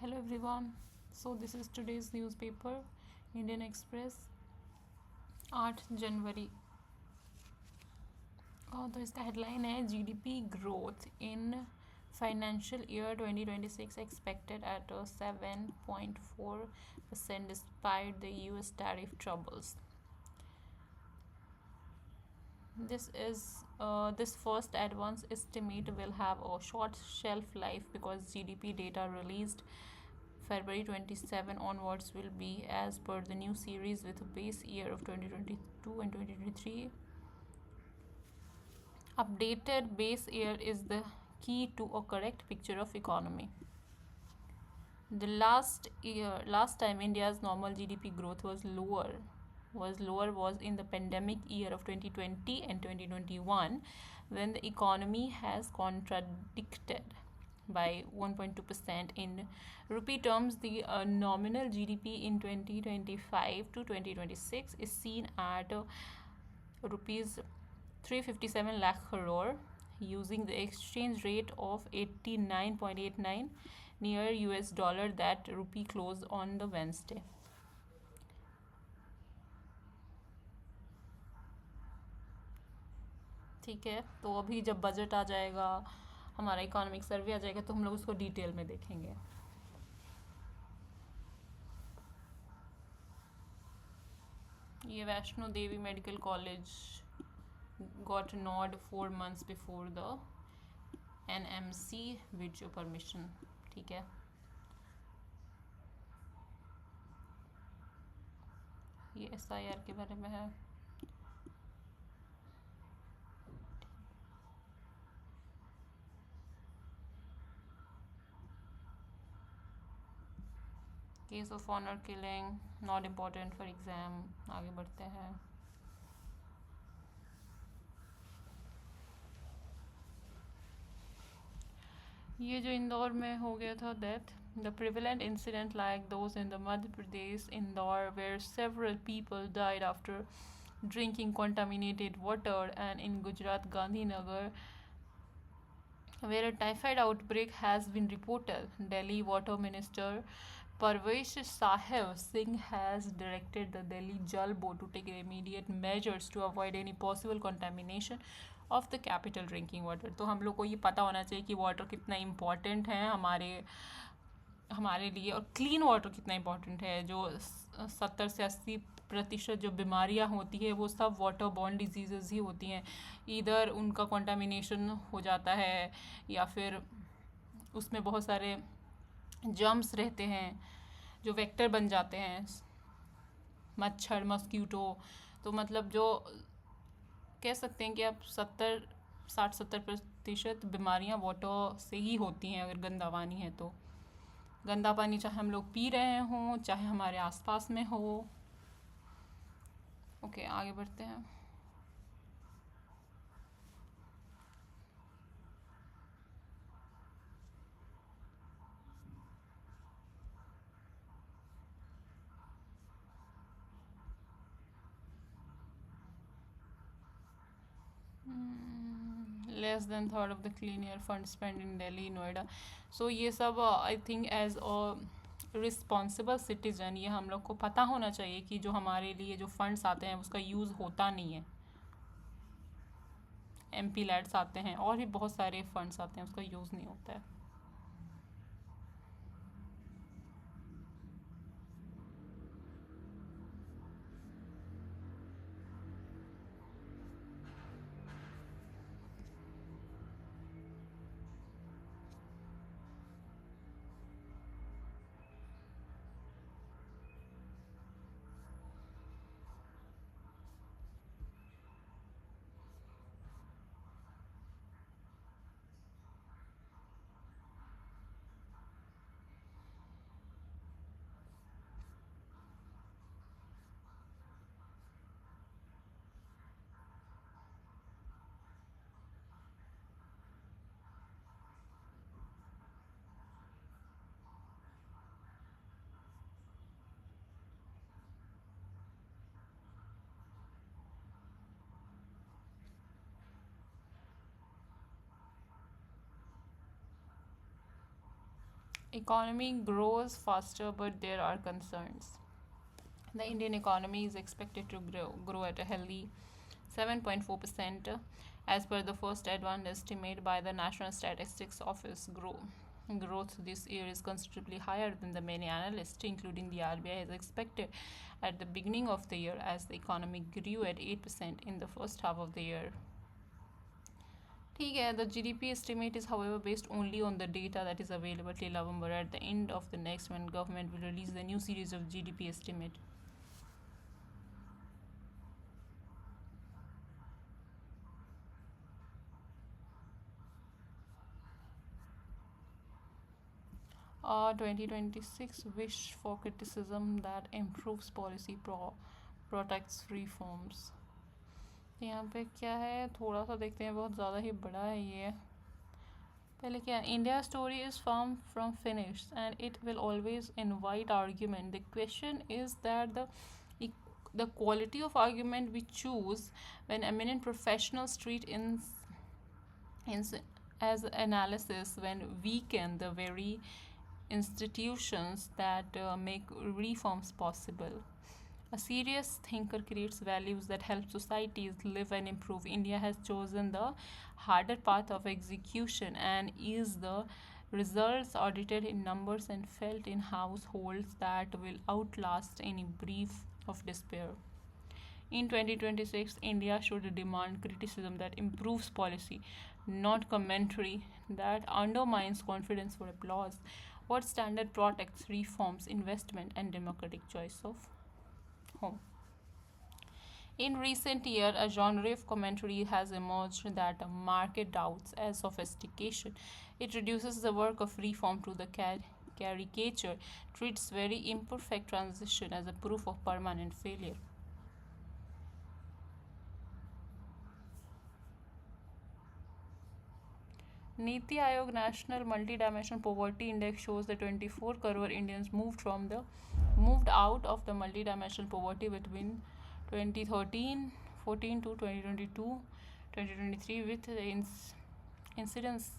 Hello everyone. So this is today's newspaper, Indian Express, 8 जनवरी। तो इसका headline है GDP growth in financial year 2026 expected at 7.4% despite the US tariff troubles. This first advance estimate will have a short shelf life because GDP data released February 27 onwards will be as per the new series with a base year of 2022 and 2023. Updated base year is the key to a correct picture of economy. The last time India's normal GDP growth was in the pandemic year of 2020 and 2021, when the economy has contracted by 1.2% in rupee terms. The nominal GDP in 2025 to 2026 is seen at rupees 357 lakh crore using the exchange rate of 89.89 near US dollar that rupee closed on the Wednesday. ठीक है, तो अभी जब budget आ जाएगा, हमारा economic survey आ जाएगा, तो हम लोग उसको डिटेल में देखेंगे। ये Vaishno Devi medical college got nod 4 months before the NMC video permission। ठीक है, ये SIR के बारे में है। Case of honour killing not important for exam. आगे बढ़ते हैं। ये जो इंदौर में हो गया था death, the prevalent incident like those in the Madhya Pradesh Indore where several people died after drinking contaminated water, and in Gujarat Gandhinagar where a typhoid outbreak has been reported. Delhi Water Minister Parvesh Sahib Singh has directed the Delhi Jal Board to take immediate measures to avoid any possible contamination of the capital drinking water। तो हम लोग को ये पता होना चाहिए कि water कितना इम्पॉर्टेंट है हमारे लिए, और क्लीन वाटर कितना इम्पॉर्टेंट है। जो 70 से 80% जो बीमारियां होती है वो सब वाटर बॉर्न डिजीज़ ही होती हैं। इधर उनका कंटामिनेशन हो जाता है या फिर उसमें बहुत सारे जर्म्स रहते हैं जो वेक्टर बन जाते हैं, मच्छर, मस्क्यूटो। तो मतलब जो कह सकते हैं कि आप 60-70% बीमारियां वाटर से ही होती हैं अगर गंदा पानी है तो। गंदा पानी चाहे हम लोग पी रहे हों, चाहे हमारे आसपास में हो। ओके, आगे बढ़ते हैं। Less than third of the clean air fund spend in Delhi Noida. So ये सब I think as a responsible citizen ये हम लोग को पता होना चाहिए कि जो हमारे लिए जो फंड्स आते हैं उसका यूज़ होता नहीं है। MP लैड्स आते हैं और भी बहुत सारे फंड्स आते हैं, उसका यूज़ नहीं होता है। Economy grows faster, but there are concerns. The Indian economy is expected to grow at a healthy 7.4% as per the first advanced estimate by the National Statistics Office. Growth this year is considerably higher than the many analysts, including the RBI, has expected at the beginning of the year, as the economy grew at 8% in the first half of the year. ठीक है, the GDP estimate is however based only on the data that is available till November. At the end of the next month, government will release the new series of GDP estimate. 2026 wish for criticism that improves policy protects reforms. यहाँ पे क्या है, थोड़ा सा देखते हैं, बहुत ज़्यादा ही बड़ा है ये. पहले क्या, India story is form from finish and it will always invite argument. The question is that the quality of argument we choose when eminent professionals treat in as analysis when weaken the very institutions that make reforms possible. A serious thinker creates values that help societies live and improve. India has chosen the harder path of execution and is the results audited in numbers and felt in households that will outlast any brief of despair. In 2026, India should demand criticism that improves policy, not commentary that undermines confidence for applause. What standard protects reforms, investment, and democratic choice of home? In recent years, a genre of commentary has emerged that market doubts as sophistication. It reduces the work of reform to the caricature, treats very imperfect transition as a proof of permanent failure. Niti Aayog National Multidimensional Poverty Index shows that 24 crore Indians moved out of the multidimensional poverty between 2013-14 to 2022-2023, with the incidence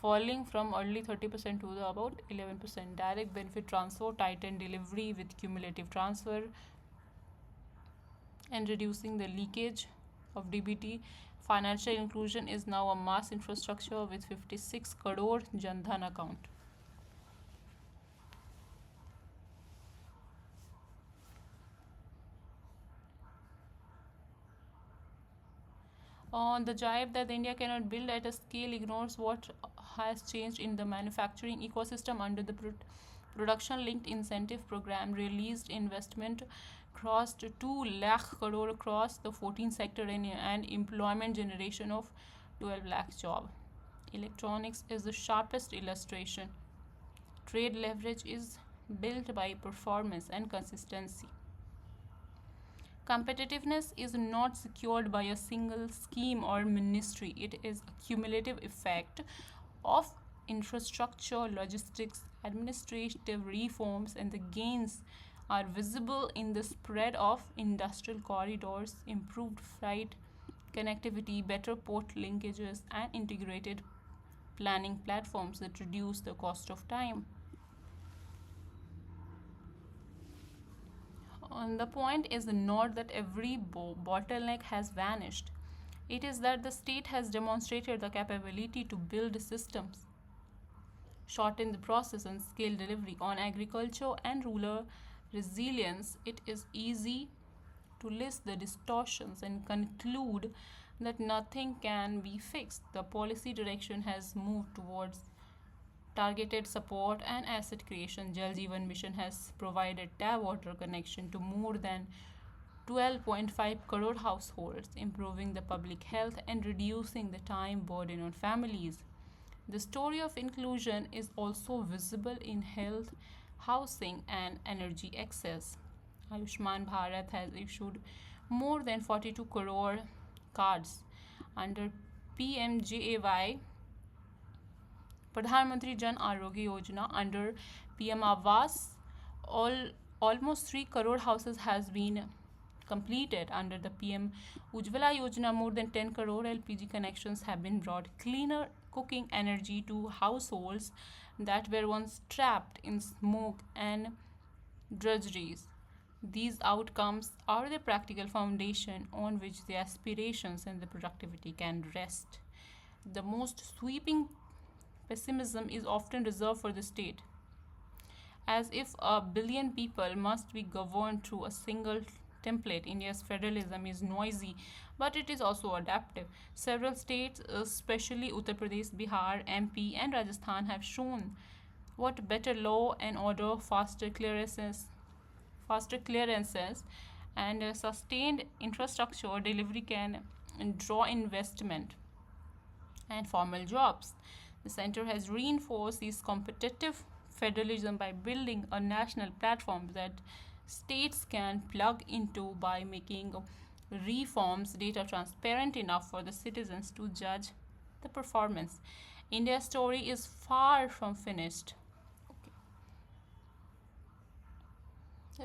falling from early 30% to about 11%. Direct benefit transfer tightened delivery with cumulative transfer and reducing the leakage of DBT. Financial inclusion is now a mass infrastructure with 56 crore Jan Dhan account. The jibe that India cannot build at a scale ignores what has changed in the manufacturing ecosystem under the production linked incentive program. Released investment crossed 2 lakh crore across the 14 sector and employment generation of 12 lakh job. Electronics is the sharpest illustration. Trade leverage is built by performance and consistency. Competitiveness is not secured by a single scheme or ministry. It is a cumulative effect of infrastructure, logistics, administrative reforms, and the gains are visible in the spread of industrial corridors, improved freight connectivity, better port linkages, and integrated planning platforms that reduce the cost of time. The point is not that every bottleneck has vanished. It is that the state has demonstrated the capability to build systems, shorten the process, and scale delivery. On agriculture and rural resilience, it is easy to list the distortions and conclude that nothing can be fixed. The policy direction has moved towards targeted support and asset creation. Jal Jeevan Mission has provided tap water connection to more than 12.5 crore households, improving the public health and reducing the time burden on families. The story of inclusion is also visible in health, housing, and energy access. Ayushman Bharat has issued more than 42 crore cards under PMJAY, Pradhan Mantri Jan Arogya Yojana. Under PM Awas, almost 3 crore houses has been completed. Under the PM Ujjwala Yojana, more than 10 crore LPG connections have been brought. Cleaner cooking energy to households that were once trapped in smoke and drudgeries. These outcomes are the practical foundation on which the aspirations and the productivity can rest. The most sweeping pessimism is often reserved for the state, as if a billion people must be governed through a single template. India's federalism is noisy, but it is also adaptive. Several states, especially Uttar Pradesh, Bihar, MP, and Rajasthan, have shown what better law and order, faster clearances, and sustained infrastructure delivery can draw investment and formal jobs. The center has reinforced this competitive federalism by building a national platform that states can plug into by making reforms data transparent enough for the citizens to judge the performance. India's story is far from finished.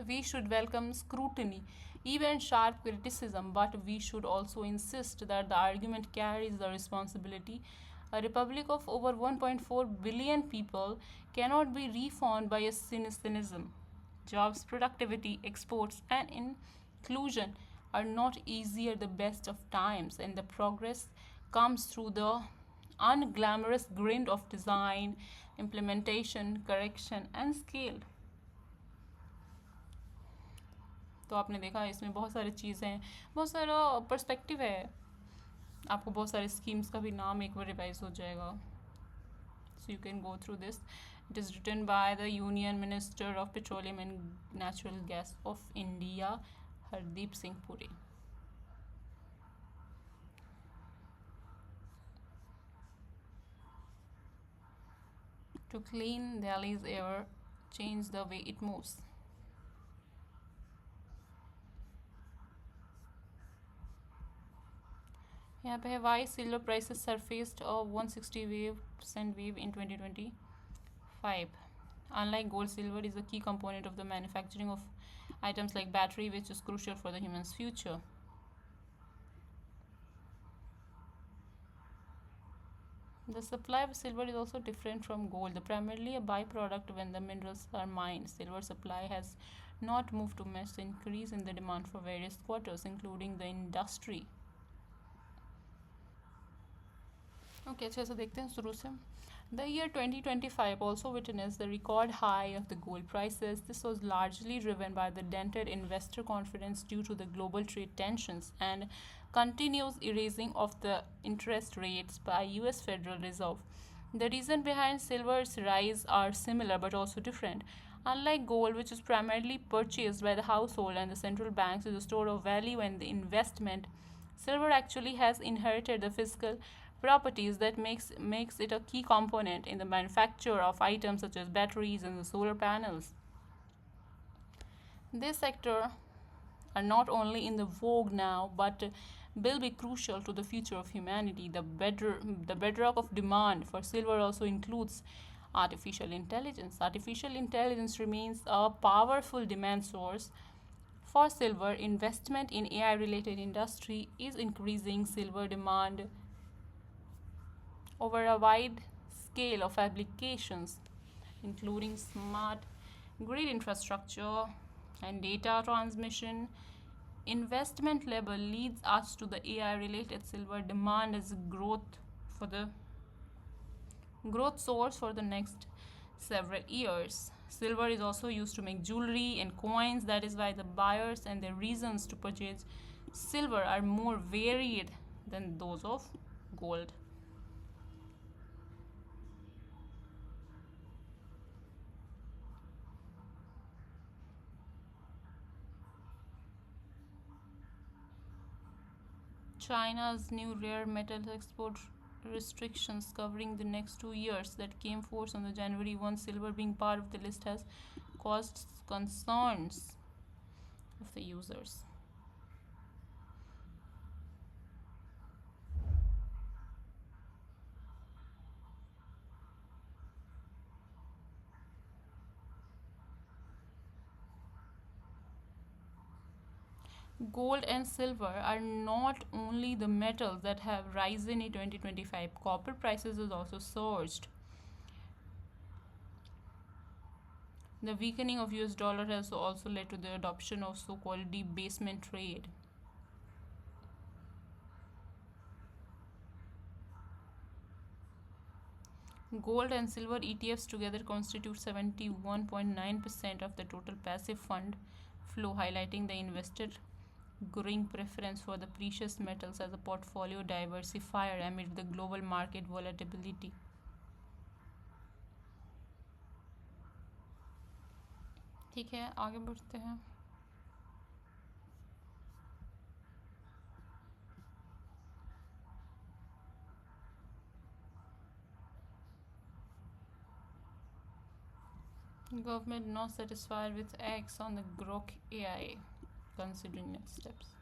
We should welcome scrutiny, even sharp criticism, but we should also insist that the argument carries the responsibility. A republic of over 1.4 billion people cannot be reformed by a cynicism. Jobs, productivity, exports, and inclusion are not easy at the best of times, and the progress comes through the unglamorous grind of design, implementation, correction, and scale. तो आपने देखा इसमें बहुत सारी चीज़ें हैं, बहुत सारा पर्सपेक्टिव है. आपको बहुत सारे स्कीम्स का भी नाम एक बार रिवाइज हो जाएगा. So you can go through this. It is written by the union minister of petroleum and natural gas of India, Hardeep Singh Puri. To clean Delhi's air, change the way it moves. यहाँ पे है why silver prices surfaced a 160% wave in 2025. Unlike gold, silver is a key component of the manufacturing of items like battery, which is crucial for the human's future. The supply of silver is also different from gold, primarily a byproduct when the minerals are mined. Silver supply has not moved to match the increase in the demand for various quarters, including the industry. Okay, अच्छे से देखते हैं शुरू से. The year 2025 also witnessed the record high of the gold prices. This was largely driven by the dented investor confidence due to the global trade tensions and continuous erasing of the interest rates by US Federal Reserve. The reason behind silver's rise are similar but also different. Unlike gold, which is primarily purchased by the household and the central banks as a store of value and the investment, silver actually has inherited the physical properties that makes it a key component in the manufacture of items such as batteries and the solar panels. This sector are not only in the vogue now but will be crucial to the future of humanity. The bedrock of demand for silver also includes artificial intelligence. Artificial intelligence remains a powerful demand source for silver. Investment in AI related industry is increasing silver demand over a wide scale of applications, including smart grid infrastructure and data transmission. Investment level leads us to the AI related silver demand as growth source for the next several years. Silver is also used to make jewelry and coins. That is why the buyers and their reasons to purchase silver are more varied than those of gold. China's new rare metals export restrictions covering the next 2 years that came force on the January 1, silver being part of the list, has caused concerns of the users. Gold and silver are not only the metals that have risen in 2025. Copper prices has also surged. The weakening of US dollar has also led to the adoption of so-called debasement trade. Gold and silver ETFs together constitute 71.9% of the total passive fund flow, highlighting the investor growing preference for the precious metals as a portfolio diversifier amid the global market volatility. ठीक है, आगे बढ़ते हैं. Government not satisfied with X on the Grok AI, considering next steps.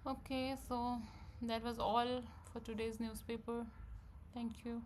Okay, so that was all for today's newspaper. Thank you.